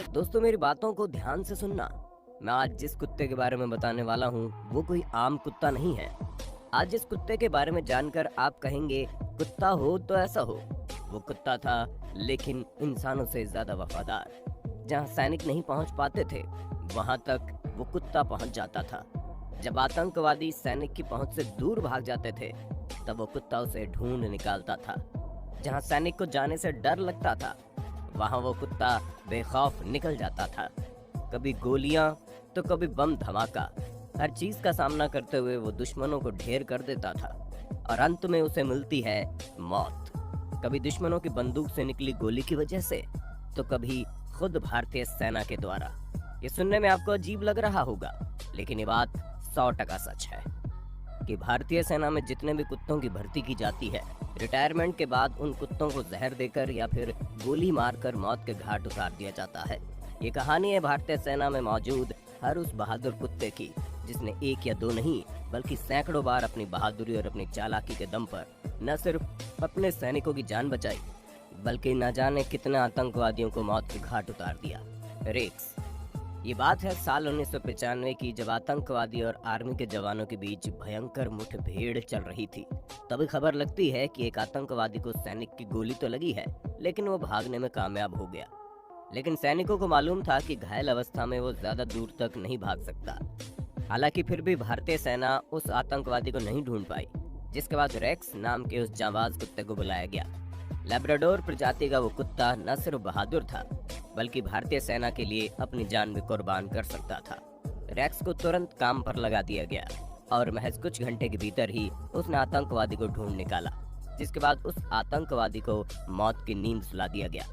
दोस्तों मेरी बातों को ध्यान से सुनना। मैं आज जिस कुत्ते के बारे में बताने वाला हूँ वो कोई आम कुत्ता नहीं है। आज इस कुत्ते के बारे में जानकर आप कहेंगे कुत्ता हो तो ऐसा हो। वो कुत्ता था लेकिन इंसानों से ज्यादा वफादार। जहाँ सैनिक नहीं पहुँच पाते थे वहाँ तक वो कुत्ता पहुँच जाता था। जब आतंकवादी सैनिक की पहुँच से दूर भाग जाते थे तब वो कुत्ता उसे ढूंढ निकालता था। जहाँ सैनिक को जाने से डर लगता था वहाँ वो कुत्ता बेखौफ निकल जाता था। कभी गोलियां तो कभी बम धमाका, हर चीज का सामना करते हुए वो दुश्मनों को ढेर कर देता था और अंत में उसे मिलती है मौत। कभी दुश्मनों की बंदूक से निकली गोली की वजह से तो कभी खुद भारतीय सेना के द्वारा। ये सुनने में आपको अजीब लग रहा होगा लेकिन ये बात 100% सच है कि भारतीय सेना में जितने भी कुत्तों की भर्ती की जाती है, रिटायरमेंट के बाद उन कुत्तों को जहर देकर या फिर गोली मारकर मौत के घाट उतार दिया जाता है। ये कहानी है भारतीय सेना में मौजूद हर उस बहादुर कुत्ते की जिसने एक या दो नहीं बल्कि सैकड़ों बार अपनी बहादुरी और अपनी चालाकी के दम पर न सिर्फ अपने सैनिकों की जान बचाई बल्कि न जाने कितने आतंकवादियों को मौत के घाट उतार दिया। रेक्स। ये बात है साल 1995 की, जब आतंकवादी और आर्मी के जवानों के बीच भयंकर मुठभेड़ चल रही थी। तभी खबर लगती है कि एक आतंकवादी को सैनिक की गोली तो लगी है लेकिन वो भागने में कामयाब हो गया। लेकिन सैनिकों को मालूम था कि घायल अवस्था में वो ज्यादा दूर तक नहीं भाग सकता। हालांकि फिर भी भारतीय सेना उस आतंकवादी को नहीं ढूंढ पाई, जिसके बाद रेक्स नाम के उस जांबाज कुत्ते को बुलाया गया। लैब्राडोर प्रजाति का वो कुत्ता न सिर्फ बहादुर था बल्कि भारतीय सेना के लिए अपनी जान भी कुर्बान कर सकता था। रेक्स को तुरंत काम पर लगा दिया गया और महज कुछ घंटे के भीतर ही उसने आतंकवादी को ढूंढ निकाला, जिसके बाद उस आतंकवादी को मौत की नींद सुला दिया गया।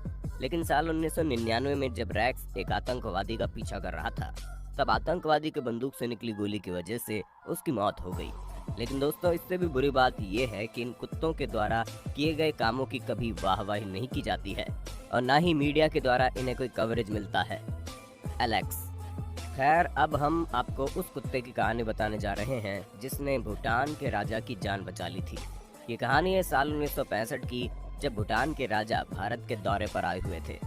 लेकिन साल 1999 में जब रेक्स एक आतंकवादी का पीछा कर रहा था तब आतंकवादी के बंदूक से निकली गोली की वजह से उसकी मौत हो गई। लेकिन दोस्तों इससे भी बुरी बात यह है कि इन कुत्तों के द्वारा किए गए कामों की कभी वाहवाही नहीं की जाती है और ना ही मीडिया के द्वारा इन्हें कोई कवरेज मिलता है। एलेक्स। खैर अब हम आपको उस कुत्ते की कहानी बताने जा रहे हैं जिसने भूटान के राजा की जान बचा ली थी। ये कहानी है साल 1965 की, जब भूटान के राजा भारत के दौरे पर आए हुए थे।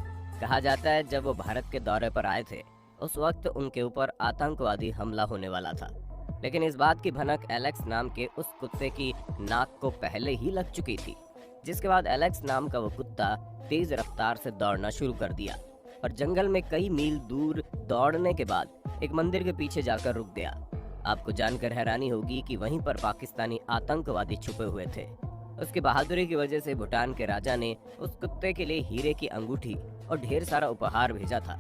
कहा जाता है जब वो भारत के दौरे पर आए थे उस वक्त उनके ऊपर आतंकवादी हमला होने वाला था। लेकिन इस बात की भनक एलेक्स नाम के उस कुत्ते की नाक को पहले ही लग चुकी थी, जिसके बाद एलेक्स नाम का वो कुत्ता तेज रफ्तार से दौड़ना शुरू कर दिया और जंगल में कई मील दूर दौड़ने के बाद एक मंदिर के पीछे जाकर रुक गया। आपको जानकर हैरानी होगी कि वहीं पर पाकिस्तानी आतंकवादी छुपे हुए थे। उसकी बहादुरी की वजह से भूटान के राजा ने उस कुत्ते के लिए हीरे की अंगूठी और ढेर सारा उपहार भेजा था।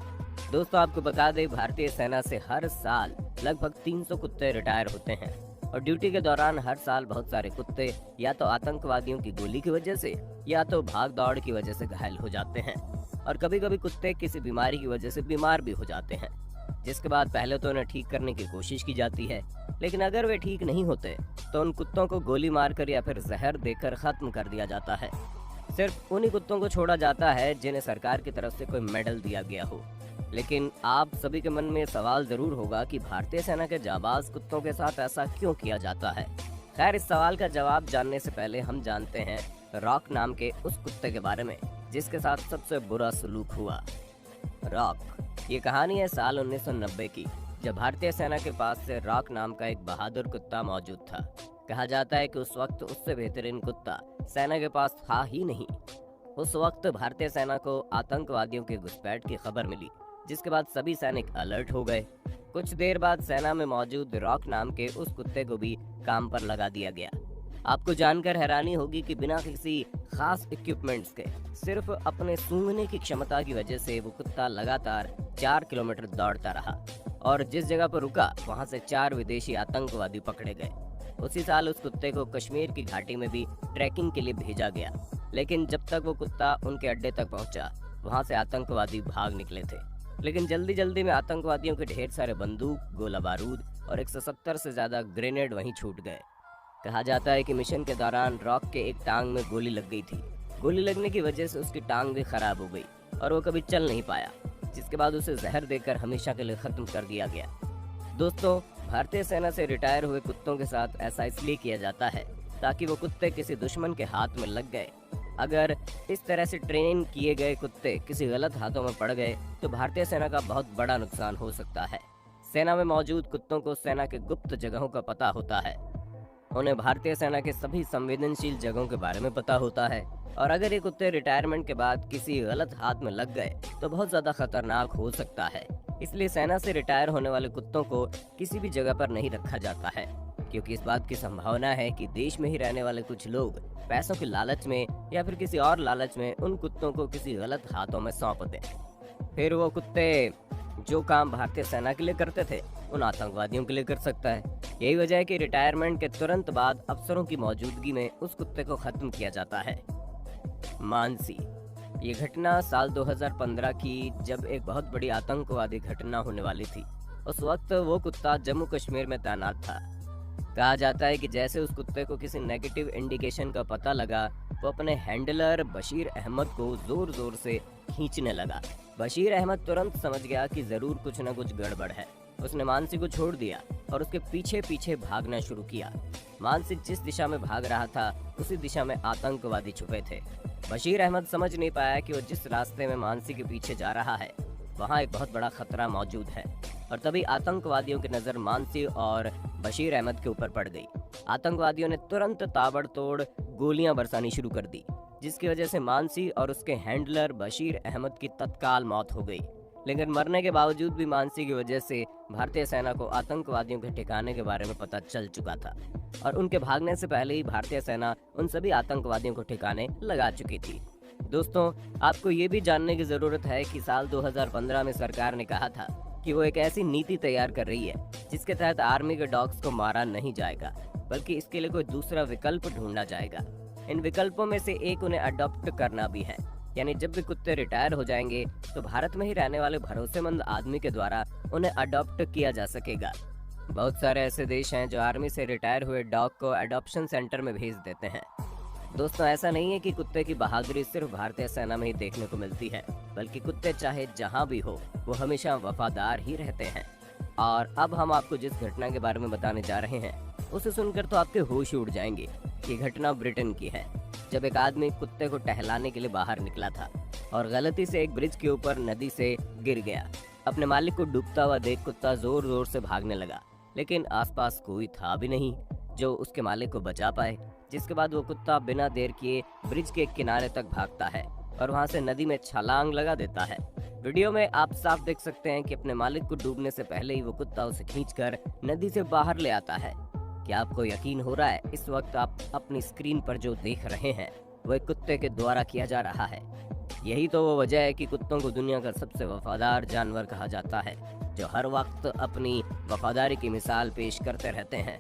दोस्तों आपको बता दें भारतीय सेना से हर साल लगभग 300 कुत्ते रिटायर होते हैं और ड्यूटी के दौरान हर साल बहुत सारे कुत्ते या तो आतंकवादियों की गोली की वजह से या तो भाग दौड़ की वजह से घायल हो जाते हैं और कभी कभी कुत्ते किसी बीमारी की वजह से बीमार भी हो जाते हैं, जिसके बाद पहले तो उन्हें ठीक करने की कोशिश की जाती है। लेकिन अगर वे ठीक नहीं होते तो उन कुत्तों को गोली मारकर या फिर जहर देकर खत्म कर दिया जाता है। सिर्फ उन्हीं कुत्तों को छोड़ा जाता है जिन्हें सरकार की तरफ से कोई मेडल दिया गया हो। लेकिन आप सभी के मन में सवाल जरूर होगा कि भारतीय सेना के जाबाज कुत्तों के साथ ऐसा क्यों किया जाता है। खैर इस सवाल का जवाब जानने से पहले हम जानते हैं रॉक नाम के उस कुत्ते के बारे में जिसके साथ सबसे बुरा सलूक हुआ। रॉक। ये कहानी है साल 1990 की, जब भारतीय सेना के पास से रॉक नाम का एक बहादुर कुत्ता मौजूद था। कहा जाता है कि उस वक्त उससे बेहतरीन कुत्ता सेना के पास था ही नहीं। उस वक्त भारतीय सेना को आतंकवादियों के घुसपैठ की खबर मिली, जिसके बाद सभी सैनिक अलर्ट हो गए। कुछ देर बाद सेना में मौजूद रॉक नाम के उस कुत्ते को भी काम पर लगा दिया गया। आपको जानकर हैरानी होगी कि बिना किसी खास इक्विपमेंट्स के सिर्फ अपने सूंघने की क्षमता की वजह से वो कुत्ता लगातार 4 किलोमीटर दौड़ता रहा और जिस जगह पर रुका वहां से 4 विदेशी आतंकवादी पकड़े गए। उसी साल उस कुत्ते को कश्मीर की घाटी में भी ट्रैकिंग के लिए भेजा गया, लेकिन जब तक वो कुत्ता उनके अड्डे तक पहुंचा वहां से आतंकवादी भाग निकले थे। लेकिन जल्दी जल्दी में आतंकवादियों के ढेर सारे बंदूक, गोला बारूद और 170 से ज्यादा ग्रेनेड वहीं छूट गए। कहा जाता है कि मिशन के दौरान रॉक के एक टांग में गोली लग गई थी। गोली लगने की वजह से उसकी टांग भी खराब हो गई और वो कभी चल नहीं पाया, जिसके बाद उसे जहर देकर हमेशा के लिए खत्म कर दिया गया। दोस्तों भारतीय सेना से रिटायर हुए कुत्तों के साथ ऐसा इसलिए किया जाता है ताकि वो कुत्ते किसी दुश्मन के हाथ में लग गए अगर इस तरह से ट्रेन किए गए कुत्ते किसी गलत हाथों में पड़ गए तो भारतीय सेना का बहुत बड़ा नुकसान हो सकता है। सेना में मौजूद कुत्तों को सेना के गुप्त जगहों का पता होता है। उन्हें भारतीय सेना के सभी संवेदनशील जगहों के बारे में पता होता है और अगर ये कुत्ते रिटायरमेंट के बाद किसी गलत हाथ में लग गए तो बहुत ज्यादा खतरनाक हो सकता है। इसलिए सेना से रिटायर होने वाले कुत्तों को किसी भी जगह पर नहीं रखा जाता है, क्योंकि इस बात की संभावना है कि देश में ही रहने वाले कुछ लोग पैसों के लालच में या फिर किसी और लालच में उन कुत्तों को किसी गलत हाथों में सौंप दें। फिर वो कुत्ते जो काम भारतीय सेना के लिए करते थे उन आतंकवादियों के लिए कर सकता है। यही वजह है कि रिटायरमेंट के तुरंत बाद अफसरों की मौजूदगी में उस कुत्ते को खत्म किया जाता है। मानसी, ये घटना साल 2015 की, जब एक बहुत बड़ी आतंकवादी घटना होने वाली थी। उस वक्त वो कुत्ता जम्मू कश्मीर में तैनात था। कहा जाता है कि जैसे उस कुत्ते को किसी नेगेटिव इंडिकेशन का पता लगा, वो अपने हैंडलर बशीर अहमद को जोर जोर से खींचने लगा। बशीर अहमद तुरंत समझ गया कि जरूर कुछ न कुछ गड़बड़ है। उसने मानसी को छोड़ दिया और उसके पीछे पीछे भागना शुरू किया। मानसी जिस दिशा में भाग रहा था उसी दिशा में आतंकवादी छुपे थे। बशीर अहमद समझ नहीं पाया कि वो जिस रास्ते में मानसी के पीछे जा रहा है वहाँ एक बहुत बड़ा खतरा मौजूद है और तभी आतंकवादियों की नजर मानसी और बशीर अहमद के ऊपर पड़ गई। आतंकवादियों ने तुरंत ताबड़तोड़ गोलियां बरसानी शुरू कर दी, जिसकी वजह से मानसी और उसके हैंडलर बशीर अहमद की तत्काल मौत हो गई। लेकिन मरने के बावजूद भी मानसी की वजह से भारतीय सेना को आतंकवादियों के ठिकाने के बारे में पता चल चुका था और उनके भागने से पहले ही भारतीय सेना उन सभी आतंकवादियों को ठिकाने लगा चुकी थी। दोस्तों, आपको ये भी जानने की जरूरत है कि साल 2015 में सरकार ने कहा था कि वो एक ऐसी नीति तैयार कर रही है जिसके तहत आर्मी के डॉग्स को मारा नहीं जाएगा, बल्कि इसके लिए कोई दूसरा विकल्प ढूंढा जाएगा। इन विकल्पों में से एक उन्हें अडॉप्ट करना भी है, यानी जब भी कुत्ते रिटायर हो जाएंगे तो भारत में ही रहने वाले भरोसेमंद आदमी के द्वारा उन्हें अडॉप्ट किया जा सकेगा। बहुत सारे ऐसे देश हैं जो आर्मी से रिटायर हुए डॉग को अडॉप्शन सेंटर में भेज देते हैं। दोस्तों, ऐसा नहीं है कि कुत्ते की बहादुरी सिर्फ भारतीय सेना में ही देखने को मिलती है, बल्कि कुत्ते चाहे जहां भी हो वो हमेशा वफादार ही रहते हैं। और अब हम आपको जिस घटना के बारे में बताने जा रहे हैं उसे सुनकर तो आपके होश उड़ जाएंगे। ये घटना ब्रिटेन की है, जब एक आदमी कुत्ते को टहलाने के लिए बाहर निकला था और गलती से एक ब्रिज के ऊपर नदी से गिर गया। अपने मालिक को डूबता हुआ देख कुत्ता जोर जोर से भागने लगा, लेकिन आसपास कोई था भी नहीं जो उसके मालिक को बचा पाए। जिसके बाद वो कुत्ता बिना देर किए ब्रिज के किनारे तक भागता है और वहां से नदी में छलांग लगा देता है। वीडियो में आप साफ देख सकते हैं कि अपने मालिक को डूबने से पहले ही वो कुत्ता उसे खींचकर नदी से बाहर ले आता है। क्या आपको यकीन हो रहा है इस वक्त आप अपनी स्क्रीन पर जो देख रहे हैं वो एक कुत्ते के द्वारा किया जा रहा है? यही तो वो वजह है कि कुत्तों को दुनिया का सबसे वफादार जानवर कहा जाता है, जो हर वक्त अपनी वफादारी की मिसाल पेश करते रहते हैं।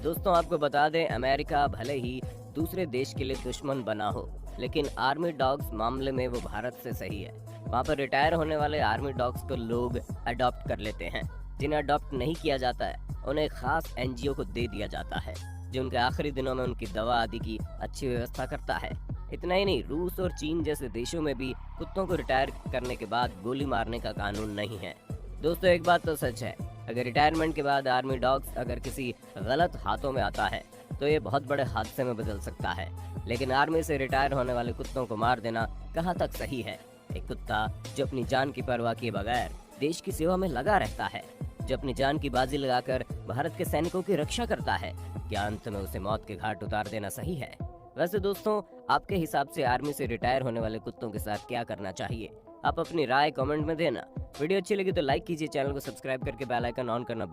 दोस्तों, आपको बता दें, अमेरिका भले ही दूसरे देश के लिए दुश्मन बना हो, लेकिन आर्मी डॉग्स मामले में वो भारत से सही है। वहाँ पर रिटायर होने वाले आर्मी डॉग्स को लोग अडॉप्ट कर लेते हैं। जिन्हें अडॉप्ट नहीं किया जाता है उन्हें खास एनजीओ को दे दिया जाता है, जो उनके आखिरी दिनों में उनकी दवा आदि की अच्छी व्यवस्था करता है। इतना ही नहीं, रूस और चीन जैसे देशों में भी कुत्तों को रिटायर करने के बाद गोली मारने का कानून नहीं है। दोस्तों, एक बात तो सच है, अगर रिटायरमेंट के बाद आर्मी डॉग्स अगर किसी गलत हाथों में आता है तो ये बहुत बड़े हादसे में बदल सकता है। लेकिन आर्मी से रिटायर होने वाले कुत्तों को मार देना कहाँ तक सही है? एक कुत्ता जो अपनी जान की परवाह किए बगैर देश की सेवा में लगा रहता है, जो अपनी जान की बाजी लगाकर भारत के सैनिकों की रक्षा करता है, क्या अंत में उसे मौत के घाट उतार देना सही है? वैसे दोस्तों, आपके हिसाब से आर्मी से रिटायर होने वाले कुत्तों के साथ क्या करना चाहिए? आप अपनी राय कमेंट में देना। वीडियो अच्छी लगी तो लाइक कीजिए, चैनल को सब्सक्राइब करके बेल आइकन ऑन करना